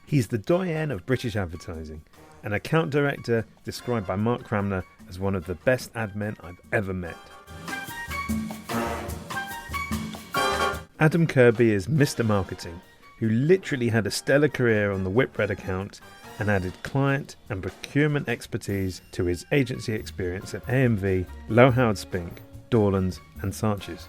He's the doyen of British advertising, an account director described by Mark Cramner as one of the best ad men I've ever met. Adam Kirby is Mr. Marketing, who literally had a stellar career on the Whitbread account and added client and procurement expertise to his agency experience at AMV, Lowe Howard-Spink, Dorland and Saatchi's.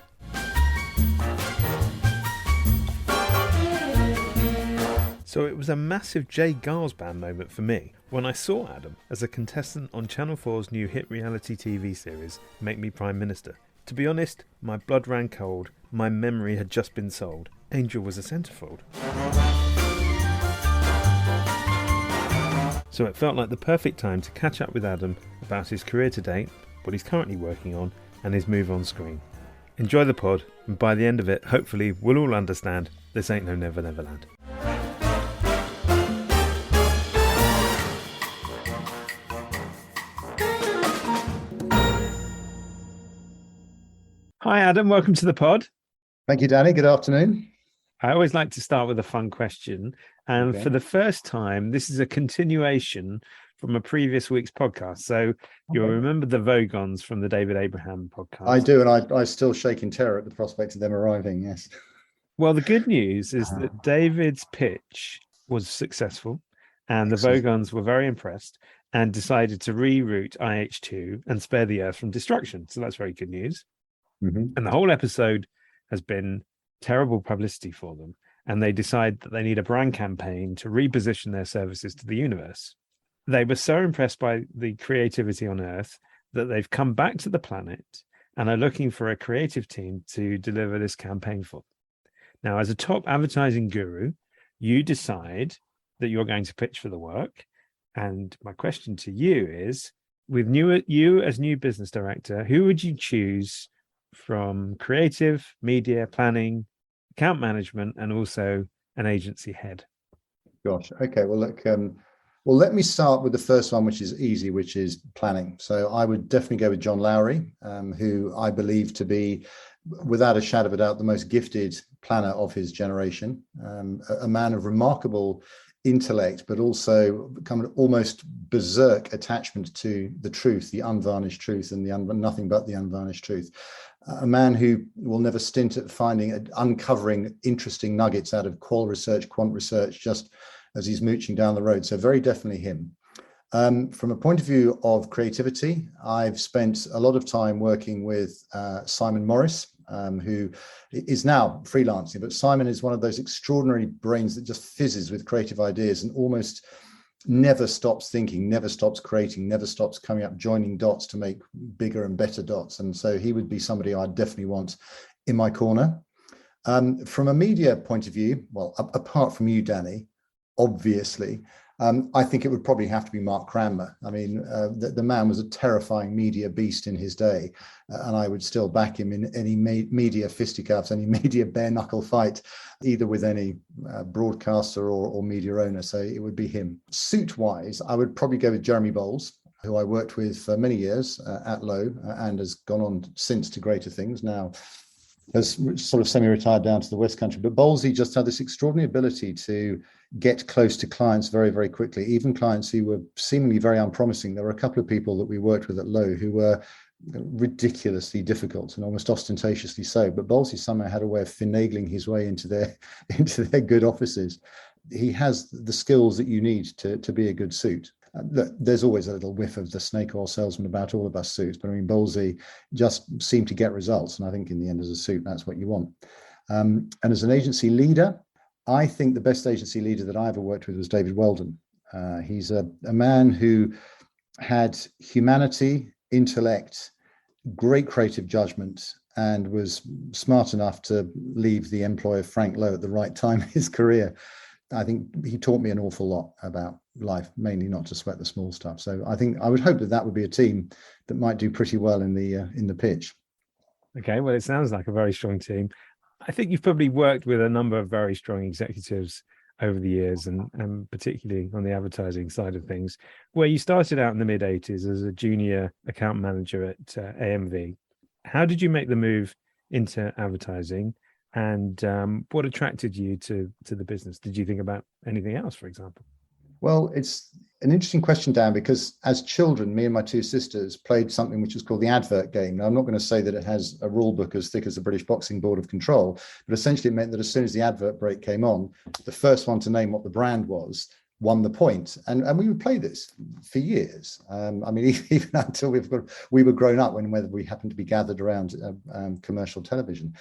So it was a massive Jay Giles band moment for me when I saw Adam as a contestant on Channel 4's new hit reality TV series, Make Me Prime Minister. To be honest, my blood ran cold, my memory had just been sold. Angel was a centrefold. So it felt like the perfect time to catch up with Adam about his career to date, what he's currently working on, and his move on screen. Enjoy the pod, and by the end of it, hopefully we'll all understand this ain't no Never Never Land. Hi Adam, welcome to the pod. Thank you, Danny. Good afternoon. I always like to start with a fun question. And for the first time, this is a continuation from a previous week's podcast. So you'll remember the Vogons from the David Abraham podcast. I do, and I still shake in terror at the prospect of them arriving, yes. Well, the good news is that David's pitch was successful and the Vogons were very impressed and decided to reroute IH2 and spare the Earth from destruction. So that's very good news. Mm-hmm. And the whole episode has been terrible publicity for them. And they decide that they need a brand campaign to reposition their services to the universe. They were so impressed by the creativity on Earth that they've come back to the planet and are looking for a creative team to deliver this campaign for them. Now, as a top advertising guru, you decide that you're going to pitch for the work. And my question to you is, with you as new business director, who would you choose from creative, media, planning, account management, and also an agency head? Gosh, okay. Well, look, let me start with the first one, which is easy, which is planning. So I would definitely go with John Lowry, who I believe to be, without a shadow of a doubt, the most gifted planner of his generation, a man of remarkable intellect, but also kind of almost berserk attachment to the truth, the unvarnished truth, and nothing but the unvarnished truth. A man who will never stint at uncovering interesting nuggets out of qual research, quant research, just as he's mooching down the road. So very definitely him. From a point of view of creativity, I've spent a lot of time working with Simon Morris, who is now freelancing, but Simon is one of those extraordinary brains that just fizzes with creative ideas and almost never stops thinking, never stops creating, never stops coming up, joining dots to make bigger and better dots. And so he would be somebody I'd definitely want in my corner. From a media point of view, well, apart from you, Danny, obviously, I think it would probably have to be Mark Cranmer. I mean, the man was a terrifying media beast in his day, and I would still back him in any media fisticuffs, any media bare knuckle fight, either with any broadcaster or media owner. So it would be him. Suit-wise, I would probably go with Jeremy Bowles, who I worked with for many years at Lowe and has gone on since to greater things. Now has sort of semi-retired down to the West Country. But Bowlesy just had this extraordinary ability to get close to clients very, very quickly, even clients who were seemingly very unpromising. There were a couple of people that we worked with at Lowe who were ridiculously difficult and almost ostentatiously so. But Bowlesy somehow had a way of finagling his way into their good offices. He has the skills that you need to be a good suit. Look, there's always a little whiff of the snake oil salesman about all of us suits, but I mean, Bowlesy just seemed to get results. And I think in the end, as a suit, that's what you want. And as an agency leader, I think the best agency leader that I ever worked with was David Weldon. He's a man who had humanity, intellect, great creative judgment, and was smart enough to leave the employ of Frank Lowe at the right time in his career. I think he taught me an awful lot about life, mainly not to sweat the small stuff. So I think I would hope that would be a team that might do pretty well in the pitch. Okay, well, it sounds like a very strong team. I think you've probably worked with a number of very strong executives over the years, and particularly on the advertising side of things, where you started out in the mid-'80s as a junior account manager at AMV. How did you make the move into advertising, and what attracted you to the business? Did you think about anything else, for example? Well, it's an interesting question, Dan, because as children, me and my two sisters played something which is called the advert game. Now, I'm not going to say that it has a rule book as thick as the British Boxing Board of Control, but essentially it meant that as soon as the advert break came on, the first one to name what the brand was won the point. And we would play this for years. I mean, even until we were grown up, whether we happened to be gathered around commercial television.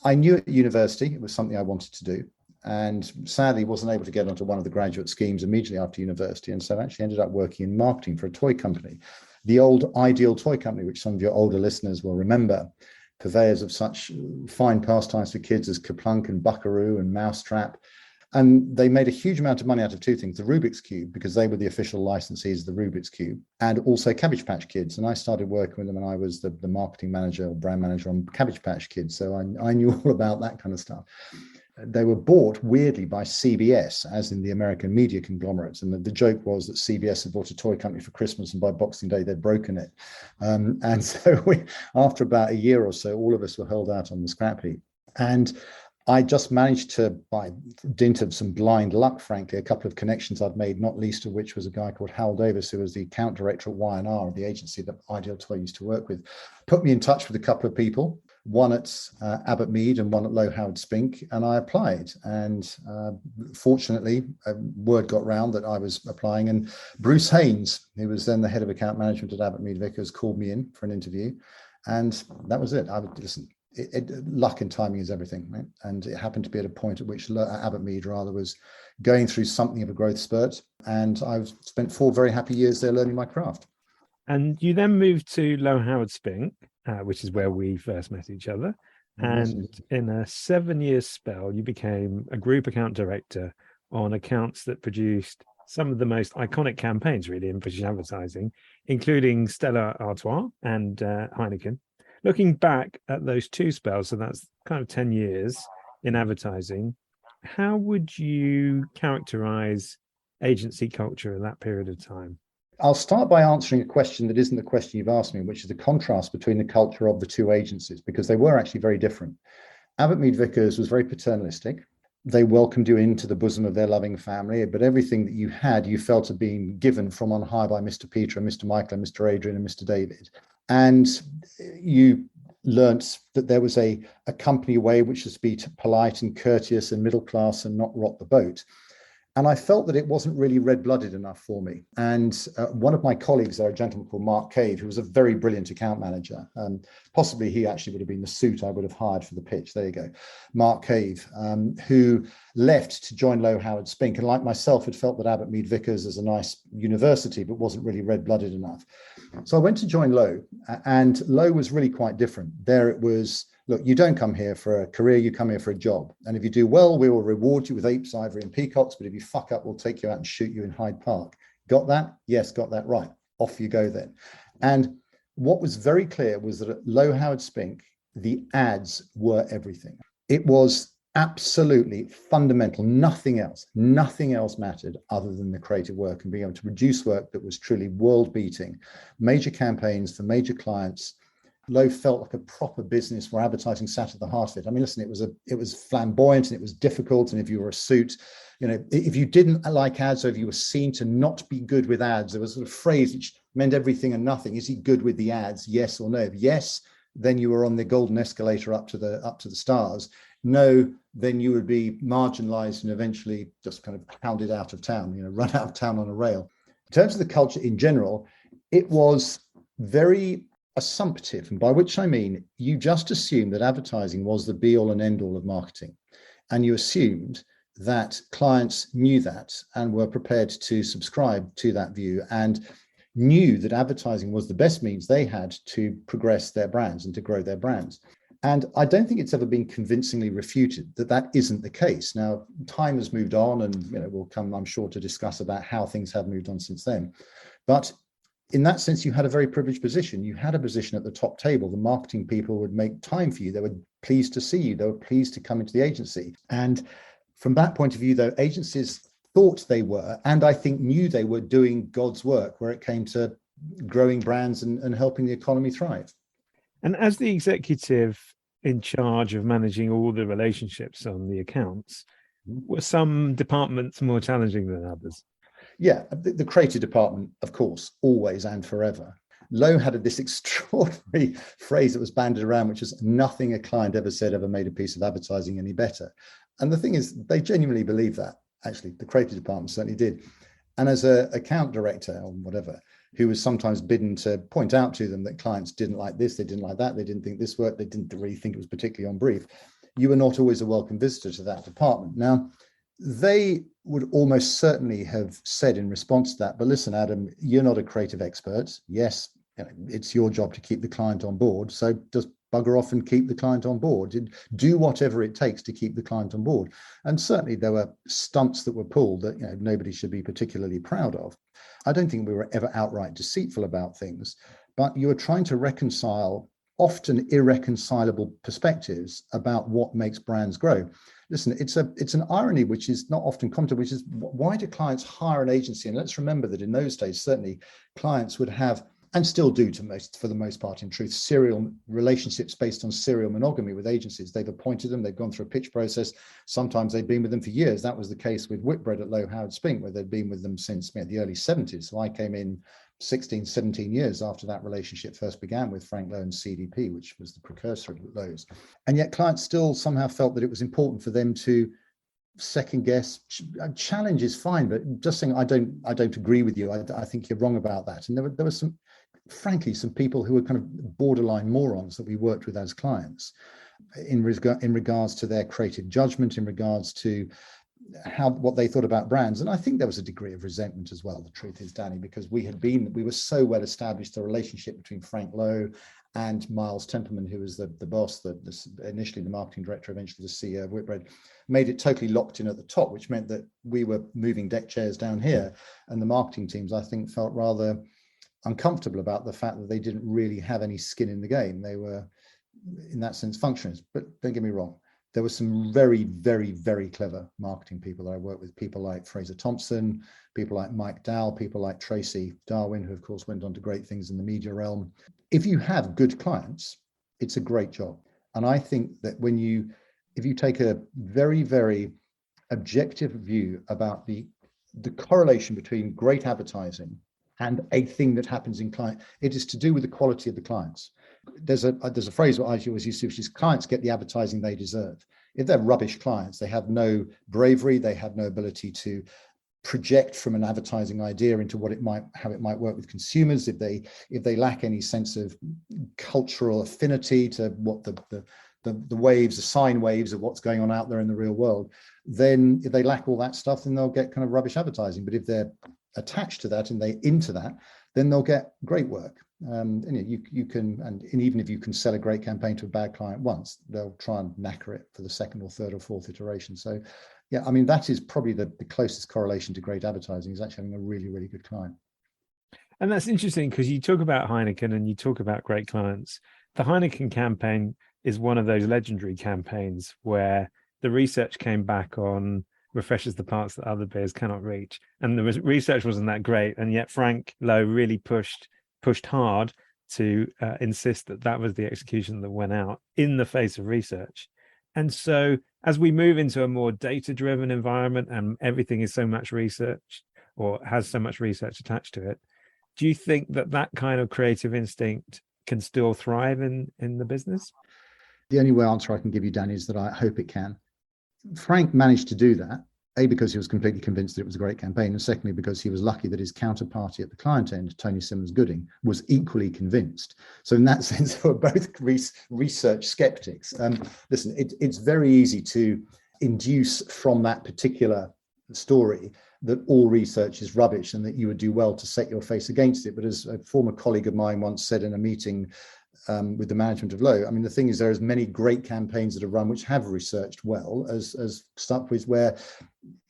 I knew at university it was something I wanted to do. And sadly wasn't able to get onto one of the graduate schemes immediately after university. And so I actually ended up working in marketing for a toy company, the old Ideal Toy Company, which some of your older listeners will remember, purveyors of such fine pastimes for kids as Kaplunk and Buckaroo and Mousetrap. And they made a huge amount of money out of two things: the Rubik's Cube, because they were the official licensees of the Rubik's Cube, and also Cabbage Patch Kids. And I started working with them, and I was the marketing manager or brand manager on Cabbage Patch Kids. So I knew all about that kind of stuff. They were bought weirdly by CBS, as in the American media conglomerates. And the joke was that CBS had bought a toy company for Christmas, and by Boxing Day, they'd broken it. And so after about a year or so, all of us were hurled out on the scrap heap. And I just managed to, by dint of some blind luck, frankly, a couple of connections I'd made, not least of which was a guy called Hal Davis, who was the account director at Y&R, the agency that Ideal Toy used to work with, put me in touch with a couple of people, one at Abbott Mead and one at Lowe Howard-Spink, and I applied. And fortunately, word got round that I was applying, and Bruce Haynes, who was then the head of account management at Abbott Mead Vickers, called me in for an interview, and that was it. I would listen. Luck and timing is everything, right? And it happened to be at a point at which Abbott Mead was going through something of a growth spurt, and I've spent 4 very happy years there learning my craft. And you then moved to Lowe Howard-Spink, which is where we first met each other. And in a 7-year spell, you became a group account director on accounts that produced some of the most iconic campaigns, really, in British advertising, including Stella Artois and Heineken. Looking back at those 2 spells, so that's kind of 10 years in advertising, how would you characterize agency culture in that period of time? I'll start by answering a question that isn't the question you've asked me, which is the contrast between the culture of the 2 agencies, because they were actually very different. Abbott Mead Vickers was very paternalistic. They welcomed you into the bosom of their loving family, but everything that you had, you felt had been given from on high by Mr. Peter and Mr. Michael and Mr. Adrian and Mr. David. And you learnt that there was a company way which was to be polite and courteous and middle class and not rock the boat. And I felt that it wasn't really red-blooded enough for me. And one of my colleagues there, a gentleman called Mark Cave, who was a very brilliant account manager, possibly he actually would have been the suit I would have hired for the pitch. There you go. Mark Cave, who left to join Lowe Howard-Spink, and like myself, had felt that Abbott Mead Vickers is a nice university, but wasn't really red-blooded enough. So I went to join Lowe, and Lowe was really quite different. There it was, look, you don't come here for a career, you come here for a job. And if you do well, we will reward you with apes, ivory, and peacocks. But if you fuck up, we'll take you out and shoot you in Hyde Park. Got that? Yes, got that right. Off you go then. And what was very clear was that at Lowe Howard-Spink, the ads were everything. It was absolutely fundamental. Nothing else mattered other than the creative work and being able to produce work that was truly world-beating. Major campaigns for major clients. Lowe felt like a proper business where advertising sat at the heart of it. I mean, listen, it was flamboyant and it was difficult. And if you were a suit, if you didn't like ads, or if you were seen to not be good with ads, there was a sort of phrase which meant everything and nothing. Is he good with the ads? Yes or no? If yes, then you were on the golden escalator up to the stars. No, then you would be marginalized and eventually just kind of hounded out of town, run out of town on a rail. In terms of the culture in general, it was very assumptive, and by which I mean you just assumed that advertising was the be-all and end-all of marketing, and you assumed that clients knew that and were prepared to subscribe to that view and knew that advertising was the best means they had to progress their brands and to grow their brands. And I don't think it's ever been convincingly refuted that that isn't the case. Now, time has moved on, and we'll come, I'm sure, to discuss about how things have moved on since then. But in that sense, you had a very privileged position. You had a position at the top table. The marketing people would make time for you. They were pleased to see you. They were pleased to come into the agency. And From that point of view, though, agencies thought they were, and I think knew they were doing God's work where it came to growing brands and helping the economy thrive. And as the executive in charge of managing all the relationships on the accounts, were some departments more challenging than others? Yeah, the creative department, of course, always and forever. Lowe had this extraordinary phrase that was banded around, which is nothing a client ever said ever made a piece of advertising any better. And the thing is, they genuinely believe that. Actually, the creative department certainly did. And as an account director or whatever, who was sometimes bidden to point out to them that clients didn't like this, they didn't like that, they didn't think this worked, they didn't really think it was particularly on brief, you were not always a welcome visitor to that department. Now, they would almost certainly have said in response to that, but listen, Adam, you're not a creative expert. Yes, it's your job to keep the client on board. So just bugger off and keep the client on board. Do whatever it takes to keep the client on board. And certainly there were stunts that were pulled that nobody should be particularly proud of. I don't think we were ever outright deceitful about things, but you were trying to reconcile often irreconcilable perspectives about what makes brands grow. Listen, it's an irony which is not often commented, which is why do clients hire an agency? And let's remember that in those days, certainly clients would have, and still do for the most part in truth, serial relationships based on serial monogamy with agencies. They've appointed them, they've gone through a pitch process. Sometimes they've been with them for years. That was the case with Whitbread at Lowe Howard-Spink, where they'd been with them since the early 70s. So I came in 16, 17 years after that relationship first began with Frank Lowe and CDP, which was the precursor of Lowe's. And yet clients still somehow felt that it was important for them to second guess. Challenge is fine, but just saying I don't agree with you, I think you're wrong about that. And there was frankly some people who were kind of borderline morons that we worked with as clients in regards to their creative judgment, in regards to what they thought about brands. And I think there was a degree of resentment as well, the truth is, Danny, because we were so well established, the relationship between Frank Lowe and Miles Templeman, who was the boss, initially the marketing director, eventually the CEO of Whitbread, made it totally locked in at the top, which meant that we were moving deck chairs down here. And the marketing teams, I think, felt rather uncomfortable about the fact that they didn't really have any skin in the game. They were, in that sense, functionaries. But don't get me wrong, there were some very, very, very clever marketing people that I worked with, people like Fraser Thompson, people like Mike Dow, people like Tracy Darwin, who of course went on to great things in the media realm. If you have good clients, it's a great job. And I think that if you take a very, very objective view about the correlation between great advertising and a thing that happens in client, it is to do with the quality of the clients. There's a phrase that I always use, which is clients get the advertising they deserve. If they're rubbish clients, they have no bravery, they have no ability to project from an advertising idea into how it might work with consumers. If they lack any sense of cultural affinity to what the waves, the sine waves of what's going on out there in the real world, then if they lack all that stuff, then they'll get kind of rubbish advertising. But if they're attached to that and they into that, then they'll get great work. You can, and even if you can sell a great campaign to a bad client once, they'll try and knacker it for the second or third or fourth iteration. So yeah, I mean, that is probably the closest correlation to great advertising, is actually having a really, really good client. And that's interesting because you talk about Heineken and you talk about great clients. The Heineken campaign is one of those legendary campaigns where the research came back on refreshes the parts that other beers cannot reach. And the research wasn't that great. And yet Frank Lowe really pushed hard to insist that was the execution that went out in the face of research. And so as we move into a more data-driven environment and everything is so much research or has so much research attached to it, do you think that kind of creative instinct can still thrive in the business? The only answer I can give you, Danny, is that I hope it can. Frank managed to do that, A, because he was completely convinced that it was a great campaign, and secondly, because he was lucky that his counterparty at the client end, Tony Simmons-Gooding, was equally convinced. So in that sense, they were both research skeptics. Listen, it's very easy to induce from that particular story that all research is rubbish and that you would do well to set your face against it. But as a former colleague of mine once said in a meeting with the management of Lowe, I mean, the thing is, there are as many great campaigns that have run which have researched well as stuff with where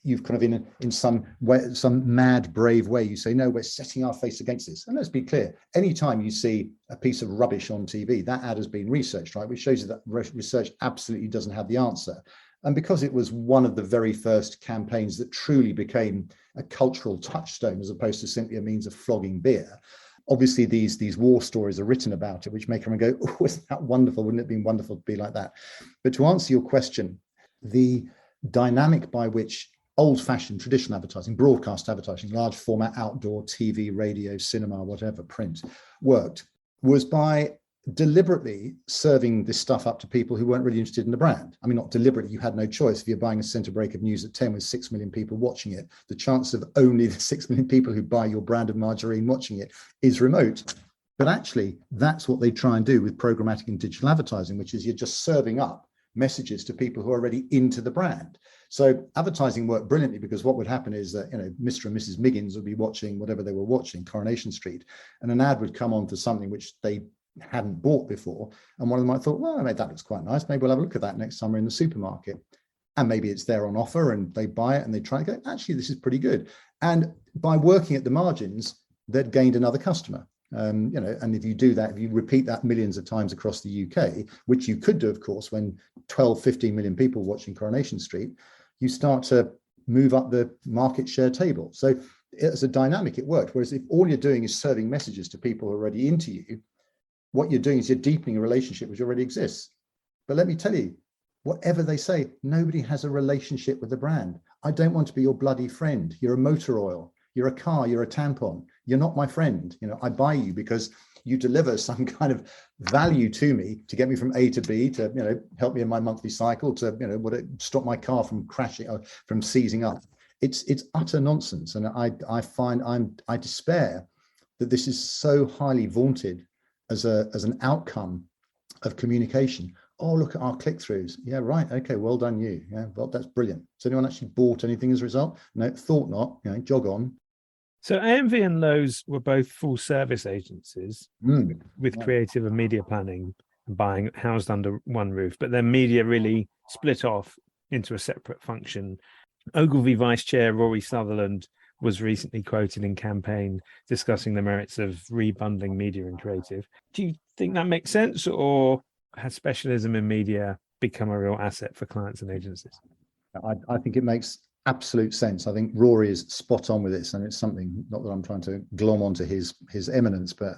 you've kind of in some way, some mad brave way, you say, no, we're setting our face against this. And let's be clear, anytime you see a piece of rubbish on TV, that ad has been researched, right? Which shows you that research absolutely doesn't have the answer. And because it was one of the very first campaigns that truly became a cultural touchstone as opposed to simply a means of flogging beer, obviously these war stories are written about it, which make everyone go, oh, isn't that wonderful? Wouldn't it have been wonderful to be like that? But to answer your question, the dynamic by which old-fashioned traditional advertising, broadcast advertising, large format outdoor TV, radio, cinema, whatever, print, worked was by deliberately serving this stuff up to people who weren't really interested in the brand. I mean, not deliberately, you had no choice. If you're buying a centre break of news at 10 with 6 million people watching it, the chance of only the 6 million people who buy your brand of margarine watching it is remote. But actually, that's what they try and do with programmatic and digital advertising, which is you're just serving up messages to people who are already into the brand. So advertising worked brilliantly because what would happen is that, Mr. and Mrs. Miggins would be watching whatever they were watching, Coronation Street, and an ad would come on for something which they hadn't bought before. And one of them might thought, well, that looks quite nice. Maybe we'll have a look at that next summer in the supermarket. And maybe it's there on offer and they buy it and they try and go, actually, this is pretty good. And by working at the margins, they'd gained another customer. And if you do that, if you repeat that millions of times across the UK, which you could do, of course, when 12, 15 million people watching Coronation Street, you start to move up the market share table. So as a dynamic, it worked. Whereas if all you're doing is serving messages to people who are already into you, what you're doing is you're deepening a relationship which already exists. But let me tell you, whatever they say, nobody has a relationship with the brand. I don't want to be your bloody friend. You're a motor oil. You're a car. You're a tampon. You're not my friend. I buy you because you deliver some kind of value to me to get me from A to B, to help me in my monthly cycle, to stop my car from crashing, from seizing up. It's utter nonsense, and I despair that this is so highly vaunted as an outcome of communication. Oh, look at our click-throughs. Yeah, right. Okay, well done you. Yeah, well, that's brilliant. Has anyone actually bought anything as a result? No, thought not. Jog on. So AMV and Lowe's were both full service agencies with creative and media planning and buying housed under one roof, but then media really split off into a separate function. Ogilvy Vice Chair Rory Sutherland was recently quoted in Campaign discussing the merits of rebundling media and creative. Do you think that makes sense, or has specialism in media become a real asset for clients and agencies? I think it makes absolute sense. I think Rory is spot on with this, and it's something, not that I'm trying to glom onto his eminence, but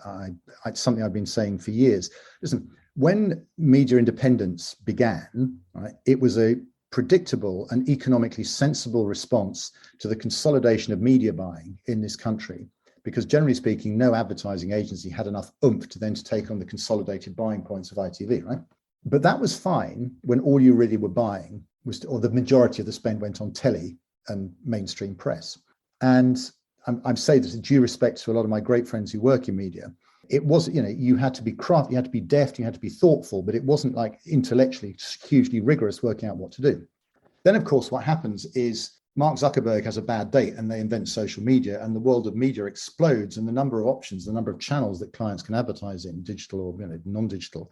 it's something I've been saying for years. Listen, when media independence began, right, it was a predictable and economically sensible response to the consolidation of media buying in this country, because generally speaking, no advertising agency had enough oomph to then to take on the consolidated buying points of ITV, right? But that was fine when all you really were buying was, or the majority of the spend went on telly and mainstream press. And I'm saying this with due respect to a lot of my great friends who work in media. It was, you had to be crafty, you had to be deft, you had to be thoughtful, but it wasn't like intellectually hugely rigorous working out what to do. Then, of course, what happens is Mark Zuckerberg has a bad date and they invent social media, and the world of media explodes, and the number of options, the number of channels that clients can advertise in, digital or non-digital,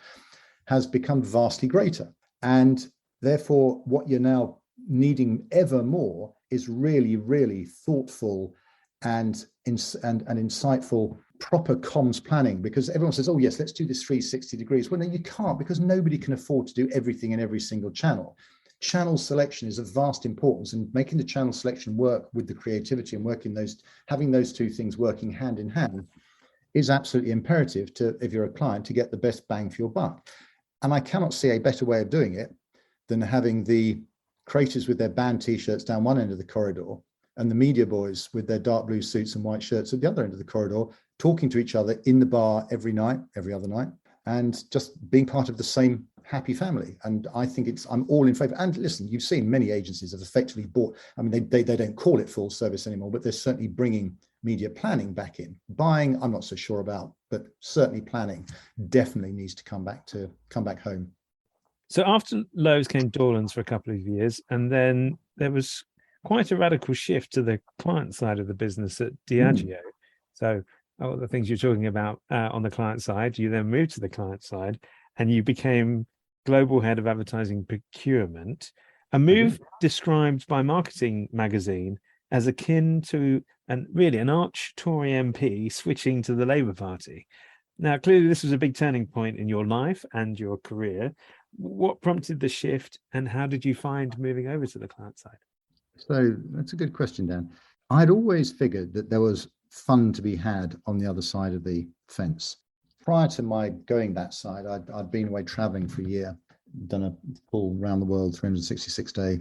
has become vastly greater. And therefore, what you're now needing ever more is really, really thoughtful and insightful, proper comms planning, because everyone says, oh, yes, let's do this 360 degrees. Well, no, you can't, because nobody can afford to do everything in every single channel. Channel selection is of vast importance, and making the channel selection work with the creativity and having those two things working hand in hand is absolutely imperative to, if you're a client, to get the best bang for your buck. And I cannot see a better way of doing it than having the creators with their band t-shirts down one end of the corridor and the media boys with their dark blue suits and white shirts at the other end of the corridor, talking to each other in the bar every night, every other night, and just being part of the same happy family. And I think I'm all in favor. And listen, you've seen many agencies have effectively bought, I mean, they don't call it full service anymore, but they're certainly bringing media planning back in. Buying, I'm not so sure about, but certainly planning definitely needs to come back home. So after Lowe's came Dorland's for a couple of years, and then there was quite a radical shift to the client side of the business at Diageo. So all the things you're talking about on the client side, you then moved to the client side and you became global head of advertising procurement, a move described by Marketing Magazine as akin to an arch Tory MP switching to the Labour Party. Now, clearly this was a big turning point in your life and your career. what prompted the shift, and how did you find moving over to the client side? So that's a good question, Dan. I'd always figured that there was fun to be had on the other side of the fence. Prior to my going that side, I'd been away traveling for a year, done a full round the world 366-day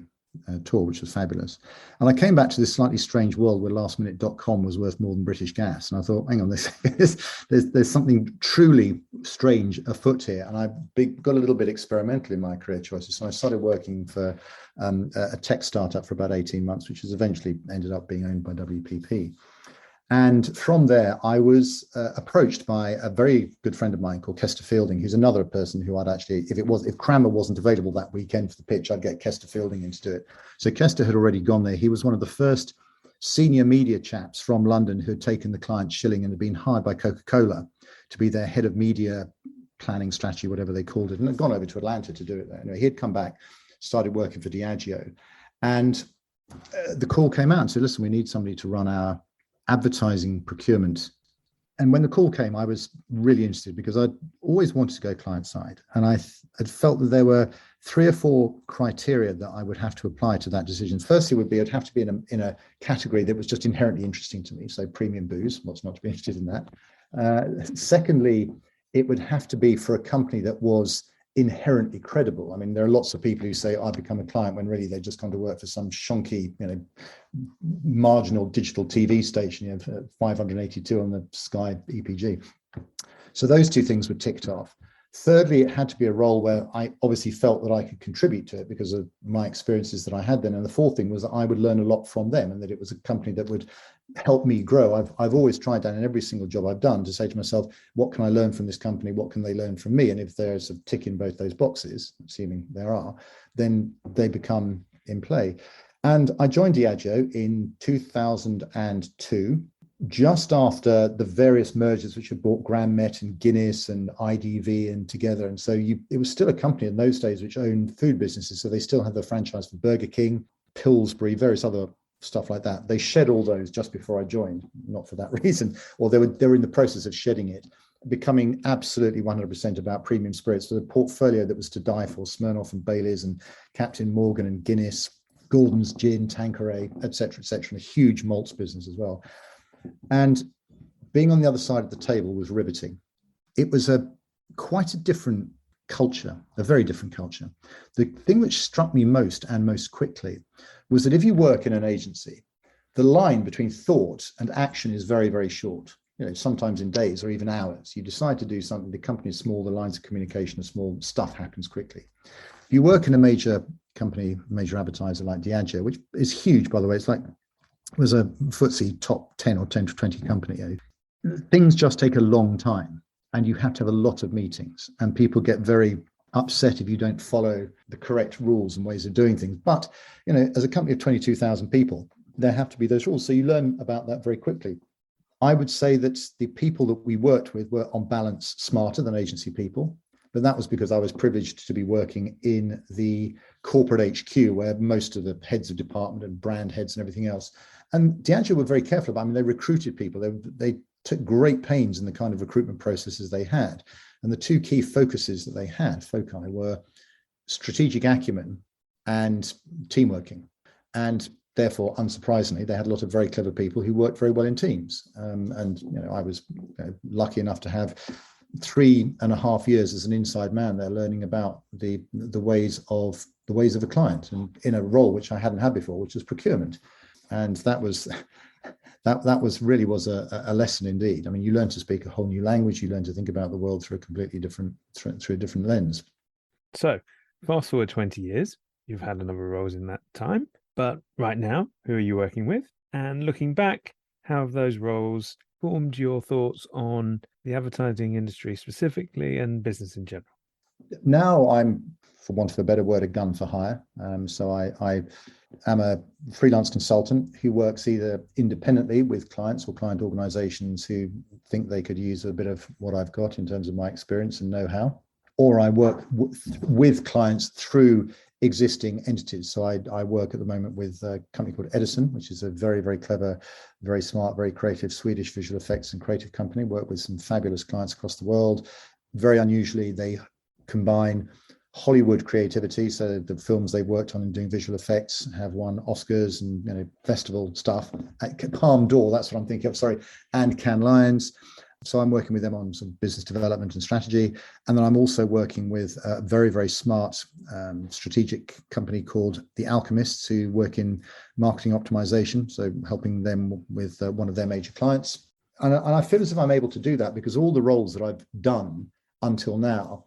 tour, which was fabulous. And I came back to this slightly strange world where lastminute.com was worth more than British Gas. And I thought, hang on, there's something truly strange afoot here. And I got a little bit experimental in my career choices. So I started working for a tech startup for about 18 months, which has eventually ended up being owned by WPP. And from there, I was approached by a very good friend of mine called Kester Fielding, who's another person who I'd actually, if Cranmer wasn't available that weekend for the pitch, I'd get Kester Fielding in to do it. So Kester had already gone there. He was one of the first senior media chaps from London who had taken the client shilling and had been hired by Coca-Cola to be their head of media planning strategy, whatever they called it, and had gone over to Atlanta to do it there. Anyway, he had come back, started working for Diageo, and the call came out and said, listen, we need somebody to run our advertising procurement. And when the call came, I was really interested because I'd always wanted to go client side. And I had felt that there were 3 or 4 criteria that I would have to apply to that decision. Firstly would be, I'd have to be in a category that was just inherently interesting to me. So premium booze, what's not to be interested in that. Secondly, it would have to be for a company that was inherently credible. I mean, there are lots of people who say, I become a client, when really they just come to work for some shonky, marginal digital TV station, 582 on the Sky EPG. So those 2 things were ticked off. Thirdly, it had to be a role where I obviously felt that I could contribute to it because of my experiences that I had then. And the 4th thing was that I would learn a lot from them and that it was a company that would help me grow. I've always tried that in every single job I've done to say to myself, what can I learn from this company? What can they learn from me? And if there's a tick in both those boxes, assuming there are, then they become in play. And I joined Diageo in 2002. Just after the various mergers which had bought Graham Met and Guinness and IDV and together. And so it was still a company in those days which owned food businesses. So they still had the franchise for Burger King, Pillsbury, various other stuff like that. They shed all those just before I joined, not for that reason, or they were in the process of shedding it, becoming absolutely 100% about premium spirits with a portfolio that was to die for, Smirnoff and Baileys and Captain Morgan and Guinness, Gordon's Gin, Tanqueray, et cetera, and a huge malts business as well. And being on the other side of the table was riveting. It was quite a different culture, a very different culture. The thing which struck me most and most quickly was that if you work in an agency, the line between thought and action is very, very short. Sometimes in days or even hours. You decide to do something, the company is small, the lines of communication are small, stuff happens quickly. If you work in a major company, major advertiser like Diageo, which is huge, by the way, it was a FTSE top 10 or 10 to 20 company. Things just take a long time and you have to have a lot of meetings and people get very upset if you don't follow the correct rules and ways of doing things. But, as a company of 22,000 people, there have to be those rules. So you learn about that very quickly. I would say that the people that we worked with were on balance smarter than agency people. But that was because I was privileged to be working in the corporate HQ where most of the heads of department and brand heads and everything else. And Diageo were very careful about, they recruited people. They took great pains in the kind of recruitment processes they had. And the 2 key foci that they had, were strategic acumen and team working. And therefore, unsurprisingly, they had a lot of very clever people who worked very well in teams. I was lucky enough to have 3.5 years as an inside man there, learning about the ways of a client, and in a role which I hadn't had before, which was procurement. And that was really a lesson indeed. You learn to speak a whole new language. You learn to think about the world through a different lens. So fast forward 20 years, you've had a number of roles in that time, but right now, who are you working with? And looking back, how have those roles formed your thoughts on the advertising industry specifically and business in general? Now I'm, for want of a better word, a gun for hire. So I am a freelance consultant who works either independently with clients or client organizations who think they could use a bit of what I've got in terms of my experience and know-how, or I work with clients through existing entities. So I work at the moment with a company called Edison, which is a very, very clever, very smart, very creative Swedish visual effects and creative company. Work with some fabulous clients across the world. Very unusually, they combine Hollywood creativity. So the films they worked on in doing visual effects have won Oscars and festival stuff. At Palm d'Or, that's what I'm thinking of. Sorry, and Cannes Lions. So I'm working with them on some business development and strategy. And then I'm also working with a very, very smart strategic company called The Alchemists, who work in marketing optimization. So helping them with one of their major clients. And I feel as if I'm able to do that because all the roles that I've done until now,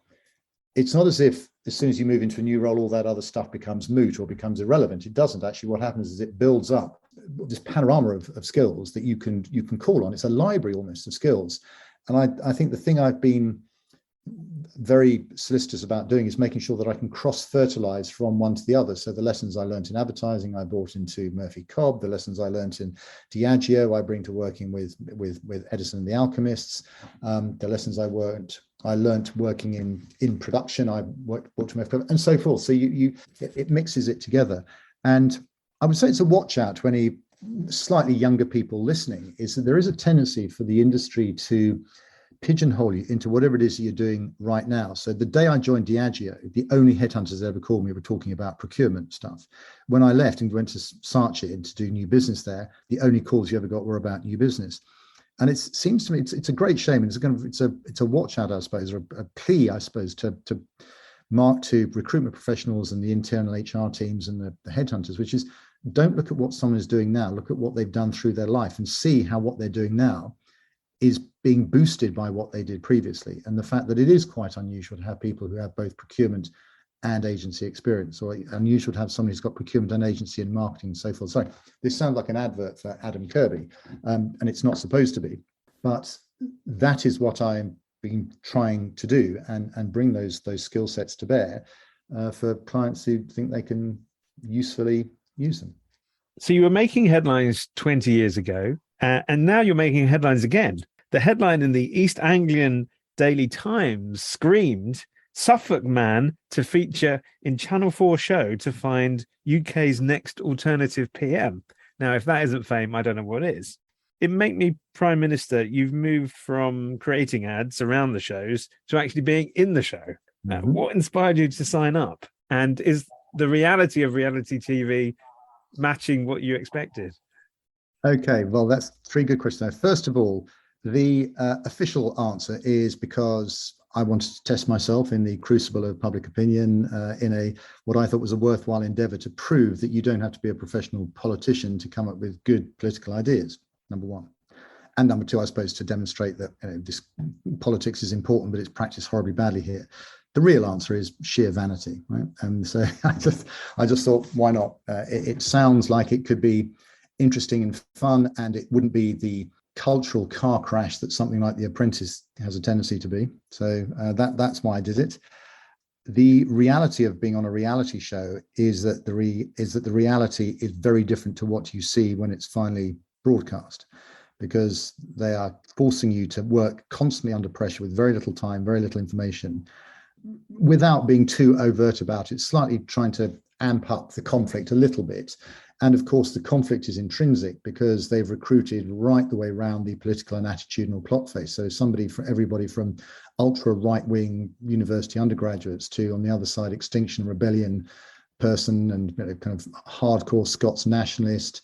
it's not as if as soon as you move into a new role, all that other stuff becomes moot or becomes irrelevant. It doesn't actually. What happens is it builds up this panorama of skills that you can call on. It's a library almost of skills. And I think the thing I've been very solicitous about doing is making sure that I can cross-fertilize from one to the other. So the lessons I learned in advertising, I brought into Murphy Cobb. The lessons I learned in Diageo, I bring to working with Edison and the Alchemists. The lessons I learned working in production, I brought to Murphy Cobb, and so forth. So it mixes it together. And I would say it's a watch out to any slightly younger people listening, is that there is a tendency for the industry to pigeonhole you into whatever it is that you're doing right now. So the day I joined Diageo, the only headhunters that ever called me were talking about procurement stuff. When I left and went to Saatchi and to do new business there, the only calls you ever got were about new business. And it seems to me it's a great shame. And it's a watch out, I suppose, or a plea, I suppose, to mark to recruitment professionals and the internal HR teams and the headhunters, which is, don't look at what someone is doing now. Look at what they've done through their life and see how what they're doing now is being boosted by what they did previously. And the fact that it is quite unusual to have people who have both procurement and agency experience, or unusual to have somebody who's got procurement and agency and marketing and so forth. Sorry, this sounds like an advert for Adam Kirby, and it's not supposed to be. But that is what I'm been trying to do and bring those skill sets to bear for clients who think they can usefully use them. So you were making headlines 20 years ago, and now you're making headlines again. The headline in the East Anglian Daily Times screamed, "Suffolk man to feature in Channel 4 show to find UK's next alternative PM." Now, if that isn't fame, I don't know what is. It Make Me Prime Minister, you've moved from creating ads around the shows to actually being in the show. Mm-hmm. What inspired you to sign up? And is the reality of reality TV matching what you expected? Okay, well, that's three good questions. First of all, the official answer is because I wanted to test myself in the crucible of public opinion in what I thought was a worthwhile endeavor to prove that you don't have to be a professional politician to come up with good political ideas, number one. And number two, I suppose, to demonstrate that this politics is important, but it's practiced horribly badly here. The real answer is sheer vanity, right? And so I just thought, why not? It sounds like it could be interesting and fun, and it wouldn't be the cultural car crash that something like The Apprentice has a tendency to be. So that's why I did it. The reality of being on a reality show is that the reality is very different to what you see when it's finally broadcast, because they are forcing you to work constantly under pressure with very little time, very little information, without being too overt about it, slightly trying to amp up the conflict a little bit. And of course, the conflict is intrinsic because they've recruited right the way around the political and attitudinal plot face. So everybody from ultra right-wing university undergraduates to, on the other side, Extinction Rebellion person and kind of hardcore Scots nationalist,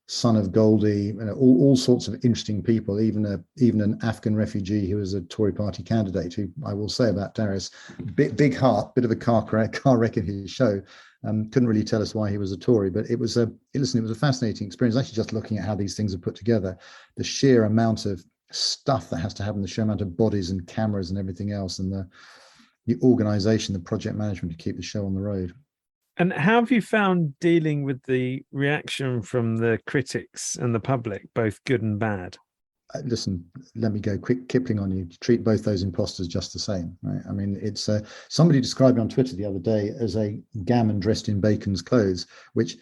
son of Goldie, all sorts of interesting people, even an Afghan refugee who was a Tory party candidate, who I will say about Darius, big heart, bit of a car wreck in his show. Couldn't really tell us why he was a Tory, but it was a fascinating experience. Actually, just looking at how these things are put together, the sheer amount of stuff that has to happen, the sheer amount of bodies and cameras and everything else, and the organization, the project management to keep the show on the road. And how have you found dealing with the reaction from the critics and the public, both good and bad? Listen, let me go quick Kipling on you. Treat both those imposters just the same, right? I mean, it's somebody described me on Twitter the other day as a gammon dressed in bacon's clothes, which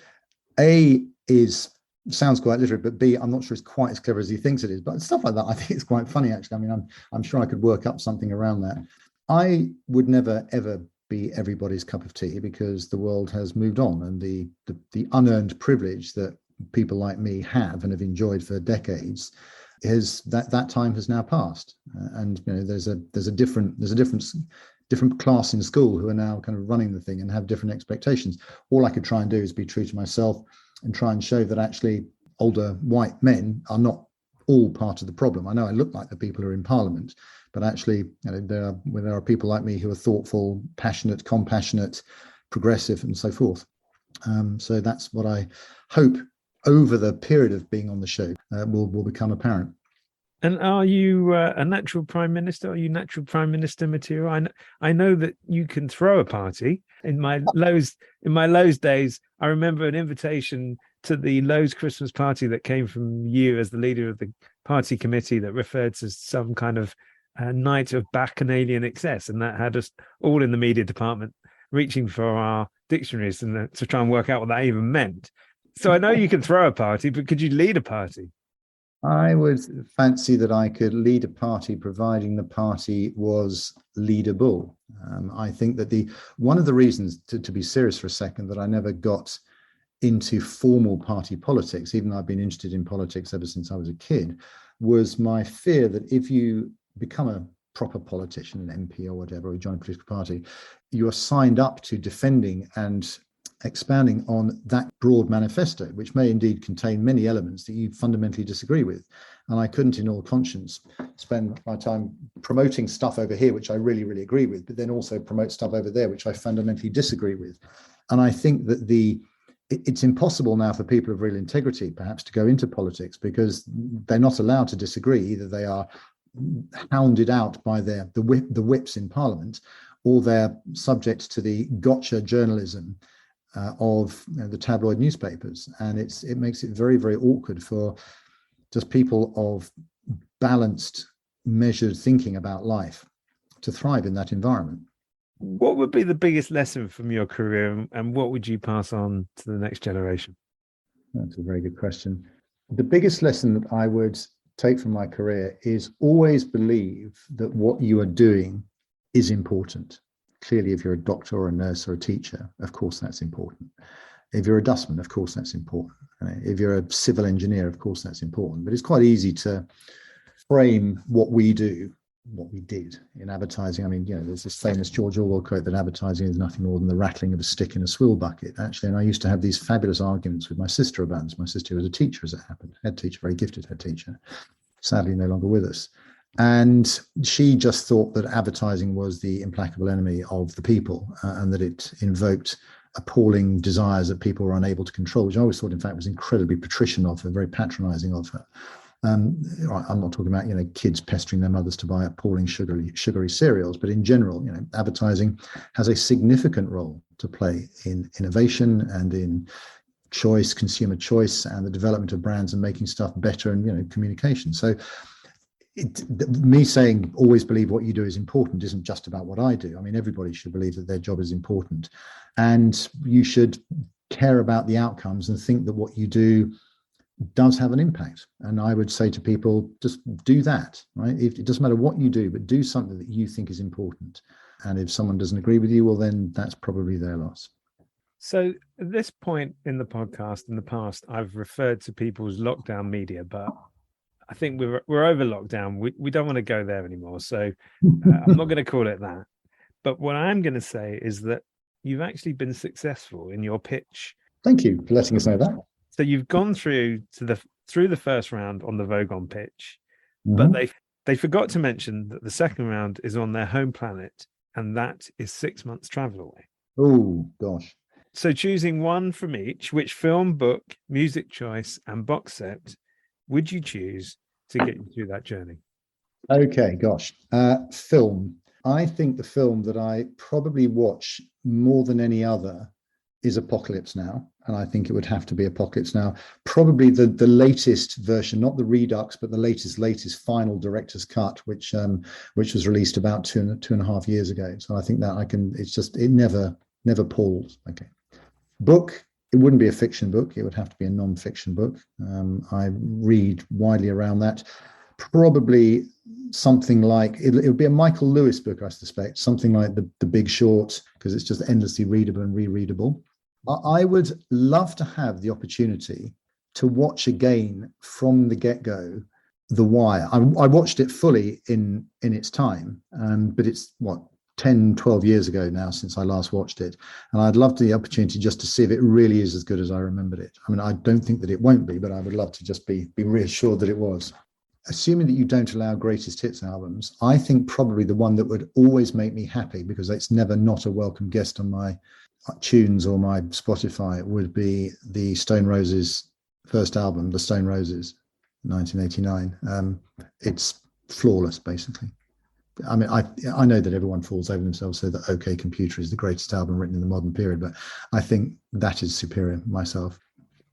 sounds quite literate, but B, I'm not sure it's quite as clever as he thinks it is. But stuff like that, I think it's quite funny, actually. I mean, I'm sure I could work up something around that. I would never, ever be everybody's cup of tea, because the world has moved on, and the unearned privilege that people like me have and have enjoyed for decades is that time has now passed, and there's a different different class in school who are now kind of running the thing and have different expectations. All I could try and do is be true to myself and try and show that actually older white men are not all part of the problem. I know I look like the people who are in Parliament, but actually there are people like me who are thoughtful, passionate, compassionate, progressive, and so forth. So that's what I hope over the period of being on the show will become apparent. And are you a natural prime minister? Are you natural prime minister material? I know that you can throw a party. In my Lowe's days, I remember an invitation to the Lowe's Christmas party that came from you as the leader of the party committee that referred to some kind of night of bacchanalian excess, and that had us all in the media department reaching for our dictionaries and to try and work out what that even meant. So I know you can throw a party, but could you lead a party? I would fancy that I could lead a party, providing the party was leadable. I think that one of the reasons, to be serious for a second, that I never got into formal party politics, even though I've been interested in politics ever since I was a kid, was my fear that if you become a proper politician, an MP or whatever, or you join a political party, you are signed up to defending and expanding on that broad manifesto, which may indeed contain many elements that you fundamentally disagree with. And I couldn't, in all conscience, spend my time promoting stuff over here, which I really, really agree with, but then also promote stuff over there, which I fundamentally disagree with. And I think that it's impossible now for people of real integrity, perhaps, to go into politics because they're not allowed to disagree. Either they are hounded out by the whips in Parliament, or they're subject to the gotcha journalism of the tabloid newspapers, and it makes it very, very awkward for just people of balanced, measured thinking about life to thrive in that environment. What would be the biggest lesson from your career, and what would you pass on to the next generation? That's a very good question. The biggest lesson that I would take from my career is always believe that what you are doing is important. Clearly, if you're a doctor or a nurse or a teacher, of course, that's important. If you're a dustman, of course, that's important. If you're a civil engineer, of course, that's important. But it's quite easy to frame what we do, what we did in advertising. I mean, there's this famous George Orwell quote that advertising is nothing more than the rattling of a stick in a swill bucket, actually. And I used to have these fabulous arguments with my sister about this. My sister was a teacher, as it happened, head teacher, very gifted head teacher, sadly no longer with us. And she just thought that advertising was the implacable enemy of the people and that it invoked appalling desires that people were unable to control, which I always thought, in fact, was incredibly patrician of her, very patronizing of her. I'm not talking about, kids pestering their mothers to buy appalling sugary cereals, but in general, advertising has a significant role to play in innovation and in choice, consumer choice, and the development of brands and making stuff better and, communication. So me saying always believe what you do is important isn't just about what I do. I mean, everybody should believe that their job is important, and you should care about the outcomes and think that what you do does have an impact. And I would say to people, just do that, right? It doesn't matter what you do, but do something that you think is important. And if someone doesn't agree with you, well, then that's probably their loss. So at this point in the podcast, in the past, I've referred to people as lockdown media, but I think we're over lockdown. We don't want to go there anymore. So I'm not going to call it that. But what I'm going to say is that you've actually been successful in your pitch. Thank you for letting us know that. So you've gone through the first round on the Vogon pitch, Mm-hmm. but they forgot to mention that the second round is on their home planet, and that is 6 months travel away. Oh, gosh. So choosing one from each, which film, book, music choice, and box set would you choose to get you through that journey? Okay, gosh. Film. I think the film that I probably watch more than any other is Apocalypse Now. And I think it would have to be Apocalypse Now. Probably the latest version, not the Redux, but the latest final director's cut, which was released about two and a half years ago. So I think that it never palls. Okay. Book. It wouldn't be a fiction book. It would have to be a non-fiction book. I read widely around that. Probably something like, it would be a Michael Lewis book, I suspect, something like The Big Short, because it's just endlessly readable and rereadable. I would love to have the opportunity to watch again from the get-go The Wire. I watched it fully in its time, but it's 10 10, 12 years ago now since I last watched it. And I'd love the opportunity just to see if it really is as good as I remembered it. I mean, I don't think that it won't be, but I would love to just be reassured that it was. Assuming that you don't allow greatest hits albums, I think probably the one that would always make me happy, because it's never not a welcome guest on my tunes or my Spotify, would be the Stone Roses first album, The Stone Roses, 1989. It's flawless, basically. I mean, I know that everyone falls over themselves, so that OK Computer is the greatest album written in the modern period, but I think that is superior myself.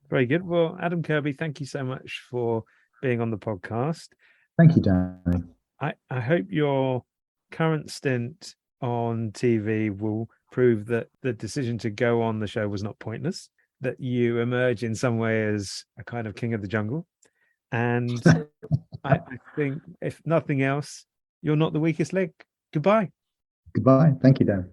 Very good. Well, Adam Kirby, thank you so much for being on the podcast. Thank you, Danny. I hope your current stint on TV will prove that the decision to go on the show was not pointless, that you emerge in some way as a kind of king of the jungle. And I think, if nothing else, you're not the weakest link. Goodbye. Goodbye. Thank you, Dan.